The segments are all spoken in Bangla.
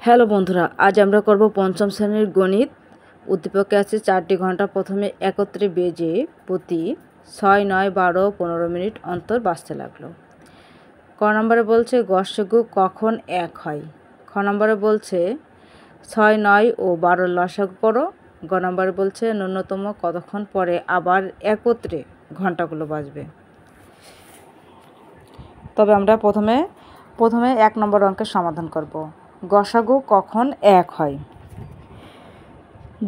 হ্যালো বন্ধুরা, আজ আমরা করব পঞ্চম শ্রেণীর গণিত। উদ্দীপকে আছে 4টি ঘন্টা প্রথমে একত্রে বেজে প্রতি 6, 9, 12, 15 মিনিট অন্তর বাজতে লাগলো। ক নম্বরে বলছে গসগু কখন 1 হয়। খ নম্বরে বলছে 6, 9 ও 12 লসাগু করো। গ নম্বরে বলছে ন্যূনতম কতক্ষণ পরে আবার একত্রে ঘন্টাগুলো বাজবে। তবে আমরা প্রথমে 1 নম্বর অঙ্কের সমাধান করব। গসাগু কখন 1 হয়।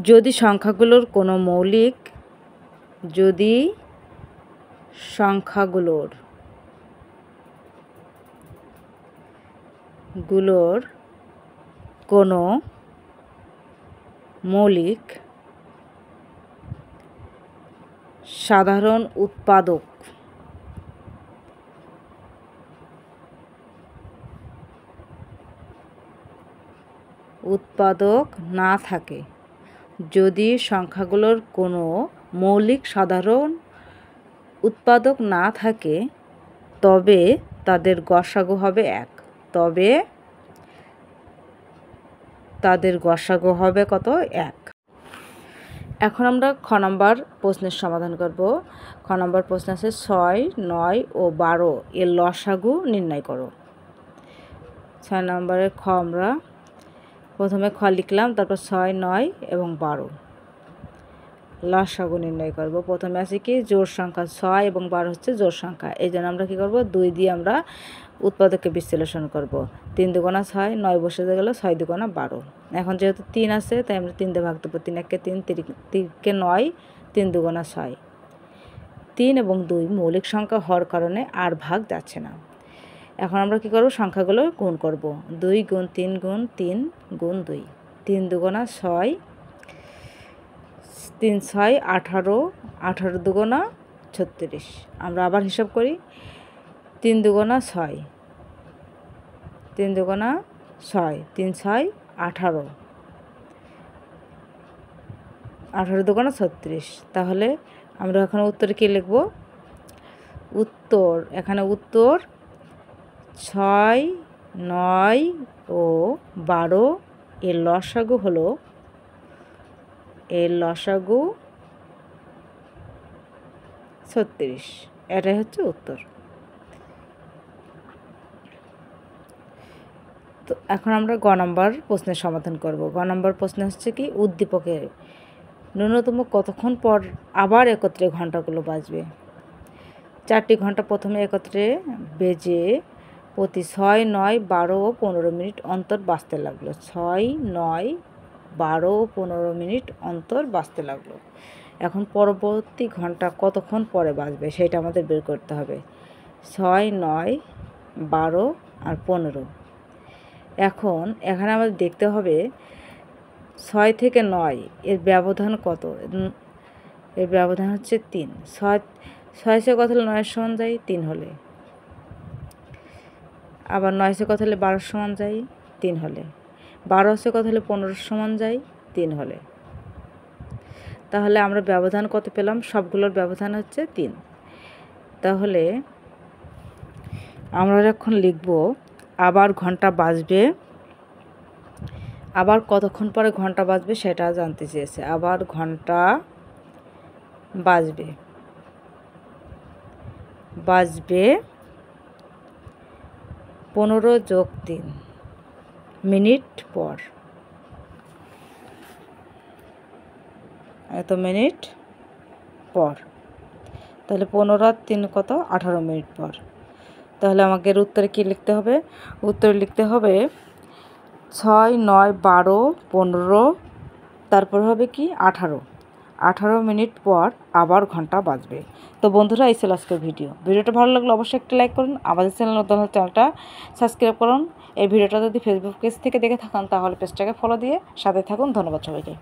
যদি সংখ্যাগুলোর কোনো মৌলিক সাধারণ উৎপাদক না থাকে, যদি সংখ্যাগুলোর কোনো মৌলিক সাধারণ উৎপাদক না থাকে তবে তাদের গসাগু হবে 1। তবে তাদের গসাগু হবে কত? 1। এখন আমরা খ নম্বর প্রশ্নের সমাধান করব। খ নম্বর প্রশ্ন আছে 6, 9 ও 12 এর লসাগু নির্ণয় করো। 6 নম্বরে আমরা প্রথমে খ লিখলাম, তারপর 6, 9 এবং 12 লসাগু নির্ণয় করব। প্রথমে আছে কি জোড় সংখ্যা, 6 এবং 12 হচ্ছে জোড় সংখ্যা। এই জন্য আমরা কী করব, 2 দিয়ে আমরা উৎপাদককে বিশ্লেষণ করব। 3 দুগুণা 6, 9 বসে গেল, 6 দুগুণা 12। এখন যেহেতু 3 আছে তাই আমরা 3 দিয়ে ভাগ দেবো। 3 1 3, 3 9, 3 দুগুণা 6। 3 এবং 2 মৌলিক সংখ্যা হওয়ার কারণে আর ভাগ যাচ্ছে না। এখন আমরা কী করব, সংখ্যাগুলো গুণ করব। 2 গুণ 3 গুণ 3 গুণ 2। 3 দুগুণা 6, 3 6 18, 18 দুগুণা 36। আমরা আবার হিসাব করি। 3 দুগুণা 6, 3 দুগুণা 6, 3 6 18, 18 দুগুণা 36। তাহলে আমরা এখানে উত্তরে কী লিখব? এখানে উত্তর 6, 9 ও 12 এর লসাগু হলো 36। এটাই হচ্ছে উত্তর। তো এখন আমরা গ নম্বর প্রশ্নের সমাধান করব। গ নম্বর প্রশ্ন হচ্ছে কি উদ্দীপকে ন্যূনতম কতক্ষণ পর আবার একত্রে ঘন্টাগুলো বাজবে। 4টি ঘন্টা প্রথমে একত্রে বেজে প্রতি 6, 9, 12 ও 15 মিনিট অন্তর বাজতে লাগলো। 6, 9, 12 ও 15 মিনিট অন্তর বাজতে লাগলো। এখন পরবর্তী ঘন্টা কতক্ষণ পরে বাজবে সেটা আমাদের বের করতে হবে। 6, 9, 12 আর 15। এখন এখানে আমাদের দেখতে হবে 6 থেকে 9 এর ব্যবধান কত। এর ব্যবধান হচ্ছে 3। 6 সে কত হলে 9 সমান যায় 3 হলে, আবার 9 সে কত হলে 12 সমান যায় 3 হলে, 12 সে কত হলে 15 সমান যায় 3 হলে। তাহলে আমরা ব্যবধান কত পেলাম? সবগুলোর ব্যবধান হচ্ছে 3। তাহলে আমরা যখন লিখব আবার ঘন্টা বাজবে, আবার কতক্ষণ পরে ঘন্টা বাজবে সেটা জানতে চেয়েছে। আবার ঘন্টা বাজবে 15 যোগ 3 মিনিট পর। এত মিনিট পর, তাহলে 15 আর 3 কত? 18 মিনিট পর। তাহলে আমাকে উত্তরে কী লিখতে হবে? উত্তরে লিখতে হবে 6, 9, 12, 15, তারপর হবে কি 18 মিনিট পর আবার ঘন্টা বাজবে। তো বন্ধুরা, এই ছিল আজকের ভিডিওটা ভালো লাগলে অবশ্যই একটা লাইক করুন। আমাদের চ্যানেলটা সাবস্ক্রাইব করুন। এই ভিডিওটা যদি ফেসবুক পেজ থেকে দেখে থাকেন তাহলে পেজটাকে ফলো দিয়ে সাথে থাকুন। ধন্যবাদ সবাইকে।